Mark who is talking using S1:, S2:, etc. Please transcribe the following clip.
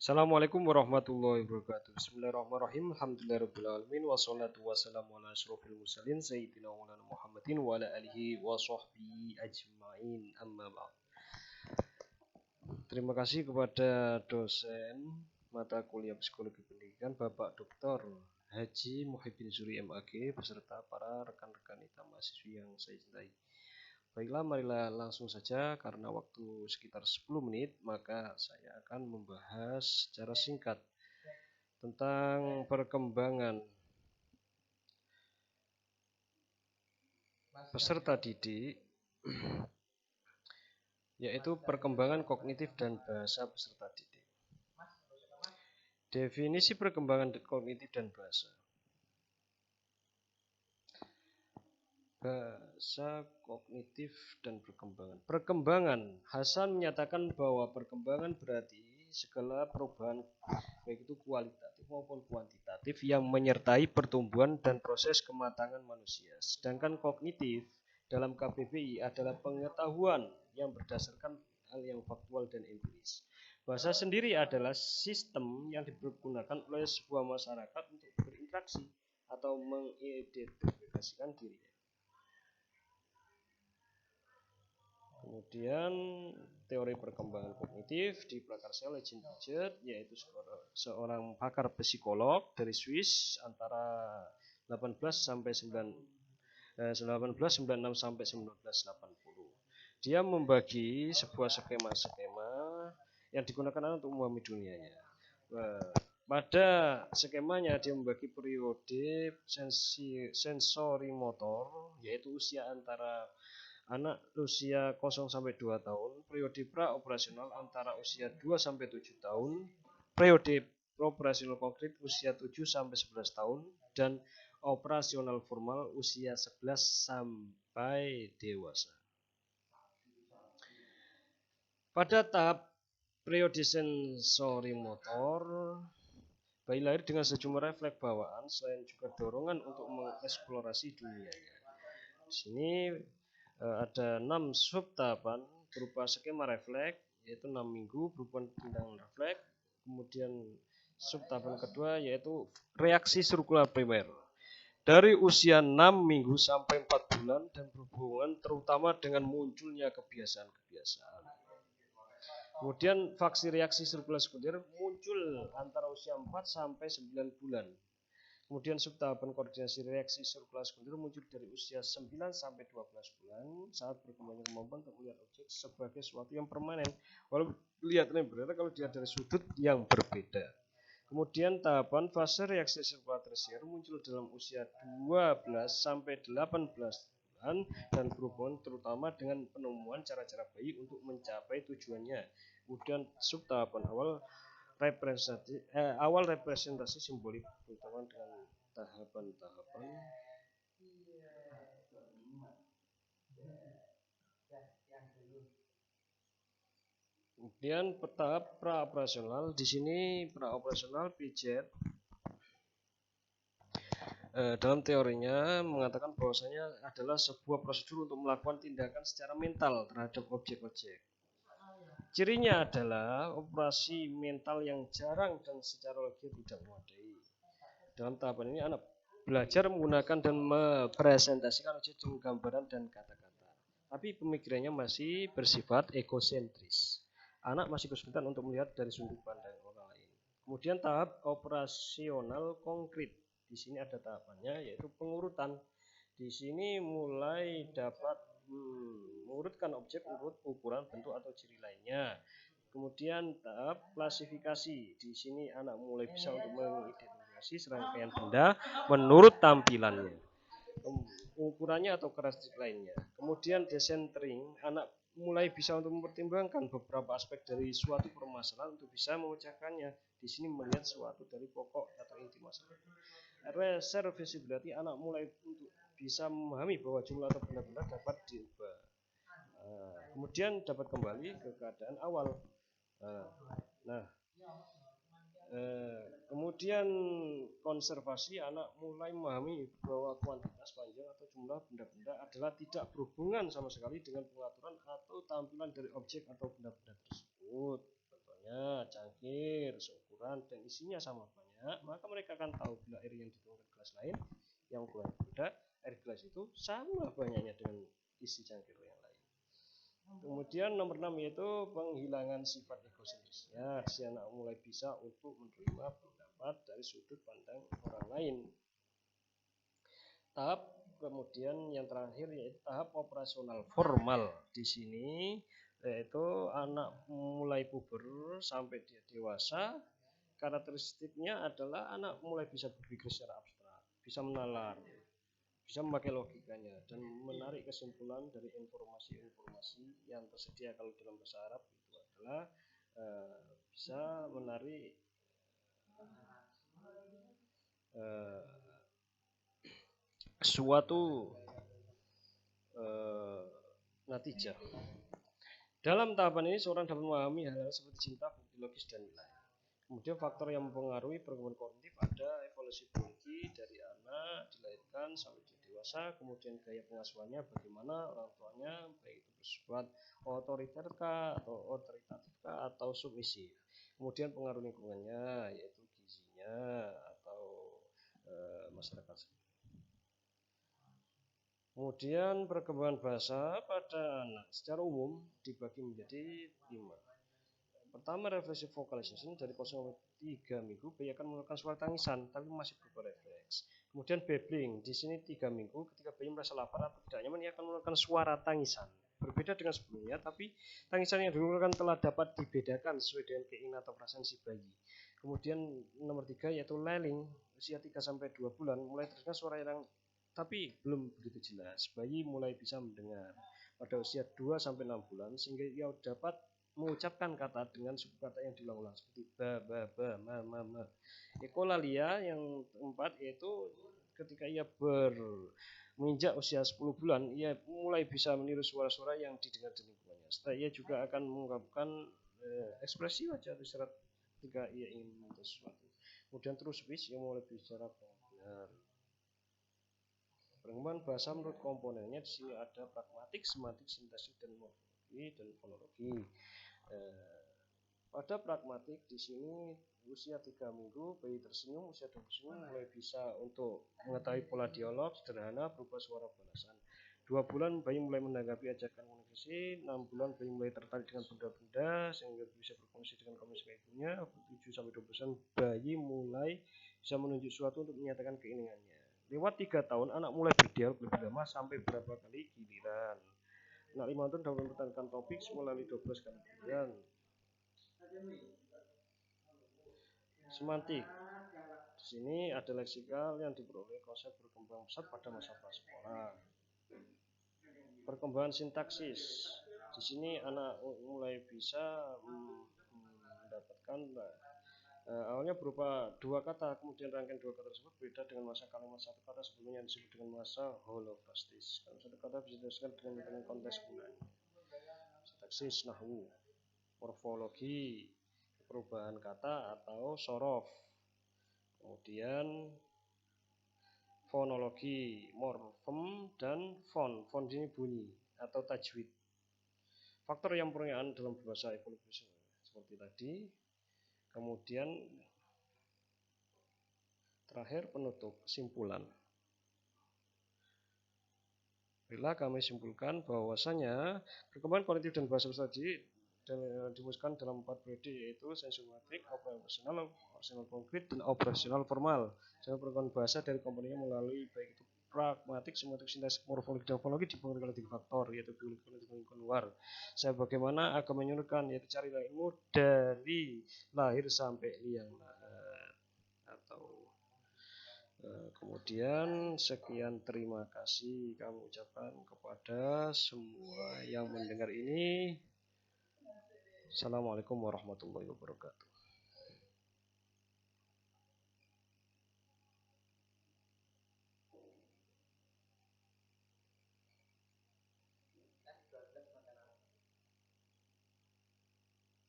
S1: Assalamualaikum warahmatullahi wabarakatuh. Bismillahirrahmanirrahim. Alhamdulillahirabbil alamin wassalatu wassalamu ala asyrofil mursalin sayyidina Maulana Muhammadin wa ala alihi wa sahbihi ajmain. Amma ba'd. Terima kasih kepada dosen mata kuliah Psikologi Pendidikan Bapak Dr. Haji Muhyiddin Zuri MAG beserta para rekan-rekan kita mahasiswi yang saya cintai. Baiklah, marilah langsung saja karena waktu sekitar 10 menit, maka saya akan membahas secara singkat tentang perkembangan peserta didik, yaitu perkembangan kognitif dan bahasa peserta didik. Definisi perkembangan kognitif dan bahasa. Bahasa kognitif dan perkembangan. Perkembangan, Hasan menyatakan bahwa perkembangan berarti segala perubahan baik itu kualitatif maupun kuantitatif yang menyertai pertumbuhan dan proses kematangan manusia. Sedangkan kognitif dalam KBBI adalah pengetahuan yang berdasarkan hal yang faktual dan empiris. Bahasa sendiri adalah sistem yang digunakan oleh sebuah masyarakat untuk berinteraksi atau mengidentifikasikan dirinya. Kemudian teori perkembangan kognitif diprakarsai oleh Jean Piaget, yaitu seorang pakar psikolog dari Swiss antara 1896 sampai 1980. Dia membagi sebuah skema-skema yang digunakan untuk memahami dunianya. Pada skemanya dia membagi periode sensori motor, yaitu usia antara anak usia 0 sampai 2 tahun, periode pra-operasional antara usia 2 sampai 7 tahun, periode operasional konkret usia 7 sampai 11 tahun, dan operasional formal usia 11 sampai dewasa. Pada tahap periode sensori motor, bayi lahir dengan sejumlah refleks bawaan selain juga dorongan untuk mengeksplorasi dunianya. Di sini ada 6 subtahapan berupa skema refleks, yaitu 6 minggu berupa tindakan refleks. Kemudian subtahapan kedua yaitu reaksi sirkular primer dari usia 6 minggu sampai 4 bulan dan berhubungan terutama dengan munculnya kebiasaan-kebiasaan. Kemudian fase reaksi sirkular sekunder muncul antara usia 4 sampai 9 bulan. Kemudian subtahapan koordinasi reaksi sirkular sekunder muncul dari usia 9 sampai 12 bulan saat berkembangnya kemampuan untuk melihat objek sebagai sesuatu yang permanen, walaupun kelihatannya berbeda kalau dilihat dari sudut yang berbeda. Kemudian tahapan fase reaksi sirkular tersier muncul dalam usia 12 sampai 18 bulan dan berhubungan terutama dengan penemuan cara-cara bayi untuk mencapai tujuannya. Kemudian subtahapan awal representasi simbolik terutama dengan tahapan-tahapan kemudian tahap pra-operasional. Di sini pra-operasional Piaget dalam teorinya mengatakan bahwasanya adalah sebuah prosedur untuk melakukan tindakan secara mental terhadap objek-objek. Cirinya adalah operasi mental yang jarang dan secara logis tidak memadai. Dalam tahapan ini anak belajar menggunakan dan mempresentasikan objek dengan gambaran dan kata-kata. Tapi pemikirannya masih bersifat egosentris. Anak masih kesulitan untuk melihat dari sudut pandang orang lain. Kemudian tahap operasional konkret. Di sini ada tahapannya yaitu pengurutan. Di sini mulai dapat mengurutkan objek menurut ukuran, bentuk atau ciri lainnya. Kemudian tahap klasifikasi. Di sini anak mulai bisa untuk mengidentifikasi serangkaian benda menurut tampilannya, ukurannya atau karakteristik lainnya. Kemudian decentering, anak mulai bisa untuk mempertimbangkan beberapa aspek dari suatu permasalahan untuk bisa memecahkannya. Di sini melihat suatu dari pokok atau inti masalah. Reversibility, anak mulai untuk bisa memahami bahwa jumlah atau benda-benda dapat diubah. Kemudian dapat kembali ke keadaan awal. Kemudian konservasi, anak mulai memahami bahwa kuantitas, panjang atau jumlah benda-benda adalah tidak berhubungan sama sekali dengan pengaturan atau tampilan dari objek atau benda-benda tersebut. Contohnya cangkir air seukuran dan isinya sama banyak, maka mereka akan tahu bila air yang dituangkan gelas lain yang ukurannya berbeda, air gelas itu sama banyaknya dengan isi cangkir yang lain. Kemudian nomor 6 yaitu penghilangan sifat egosentrisnya. Si anak mulai bisa untuk menerima pendapat dari sudut pandang orang lain. Tahap kemudian yang terakhir yaitu tahap operasional formal. Di sini yaitu anak mulai puber sampai dia dewasa. Karakteristiknya adalah anak mulai bisa berpikir secara abstrak, bisa menalar, bisa memakai logikanya dan menarik kesimpulan dari informasi-informasi yang tersedia. Kalau dalam bahasa Arab itu adalah bisa menarik suatu natijah. Dalam tahapan ini seorang dapat memahami hal-hal seperti cinta, bukti logis dan nilai. Kemudian faktor yang mempengaruhi perkembangan kognitif ada evolusi biologi dari anak dilahirkan sampai dia dewasa, kemudian gaya pengasuhannya bagaimana orang tuanya, baik itu bersifat otoriterkah atau otoritatifkah atau submisif. Kemudian pengaruh lingkungannya yaitu gizinya atau masyarakat. Kemudian perkembangan bahasa pada anak secara umum dibagi menjadi 5. Pertama, refleksi vocalization dari 0-3 minggu bayi akan mengeluarkan suara tangisan tapi masih berupa refleks. Kemudian babbling, di sini 3 minggu ketika bayi merasa lapar atau tidak nyaman ia akan mengeluarkan suara tangisan. Berbeda dengan sebelumnya, tapi tangisan yang dikeluarkan telah dapat dibedakan sesuai dengan keinginan atau perasaan si bayi. Kemudian nomor 3 yaitu lailing, usia 3-2 bulan mulai terdengar suara yang tapi belum begitu jelas. Bayi mulai bisa mendengar pada usia 2-6 bulan sehingga ia dapat mengucapkan kata dengan suku kata yang diulang-ulang seperti ba, ma. Ekolalia yang keempat yaitu ketika ia menginjak usia 10 bulan, ia mulai bisa meniru suara-suara yang didengar di lingkungannya. Setelah ia juga akan mengungkapkan ekspresi wajah atau isyarat ketika ia ingin meminta sesuatu. Kemudian terus speech, ia mulai bicara benar. Perkembangan bahasa menurut komponennya di sini ada pragmatik, semantik, sintaksis, dan morfologi dan fonologi. Pada pragmatik di sini usia 3 minggu bayi tersenyum, usia 2 tersenyum mulai bisa untuk mengetahui pola dialog sederhana berupa suara balasan. 2 bulan bayi mulai menanggapi ajakan komunikasi, 6 bulan bayi mulai tertarik dengan benda-benda sehingga bisa berfungsi dengan komunikasi ibunya. 7-12 bayi mulai bisa menunjuk sesuatu untuk menyatakan keinginannya. Lewat 3 tahun anak mulai berdialog lebih lama sampai beberapa kali giliran. Anak 5 tahun dapat mempertahankan topik melalui 12 kali giliran. Semantik. Di sini ada leksikal yang diperoleh konsep berkembang pesat pada masa prasekolah. Perkembangan sintaksis. Di sini anak mulai bisa mendapatkan awalnya berupa 2 kata, kemudian rangkaian 2 kata tersebut beda dengan masa kalimat 1 kata sebelumnya yang disebut dengan masa holofrastis. Kalau 1 kata bisa dijelaskan dengan konteks bulan. Sintaksis, nahwu, morfologi, perubahan kata atau sorof. Kemudian fonologi, morfem dan font. Font ini bunyi atau tajwid. Faktor yang mempengaruhi dalam bahasa evolusi seperti tadi. Kemudian terakhir penutup, simpulan. Bila kami simpulkan bahwasanya perkembangan kognitif dan bahasa tadi dimusnahkan dalam 4 periode yaitu sensomotorik, operasional konkret, dan operasional formal. Jadi perkembangan bahasa dari komponennya melalui baik itu pragmatik, semantik, sintaksis, morfologi, dan fonologi dipengaruhi oleh 3 faktor yaitu biologi dan lingkungan luar. Saya bagaimana akan menyuruhkan yaitu carilah ilmu dari lahir sampai liang lahat. Kemudian sekian, terima kasih kami ucapkan kepada semua yang mendengar ini. Assalamualaikum warahmatullahi wabarakatuh.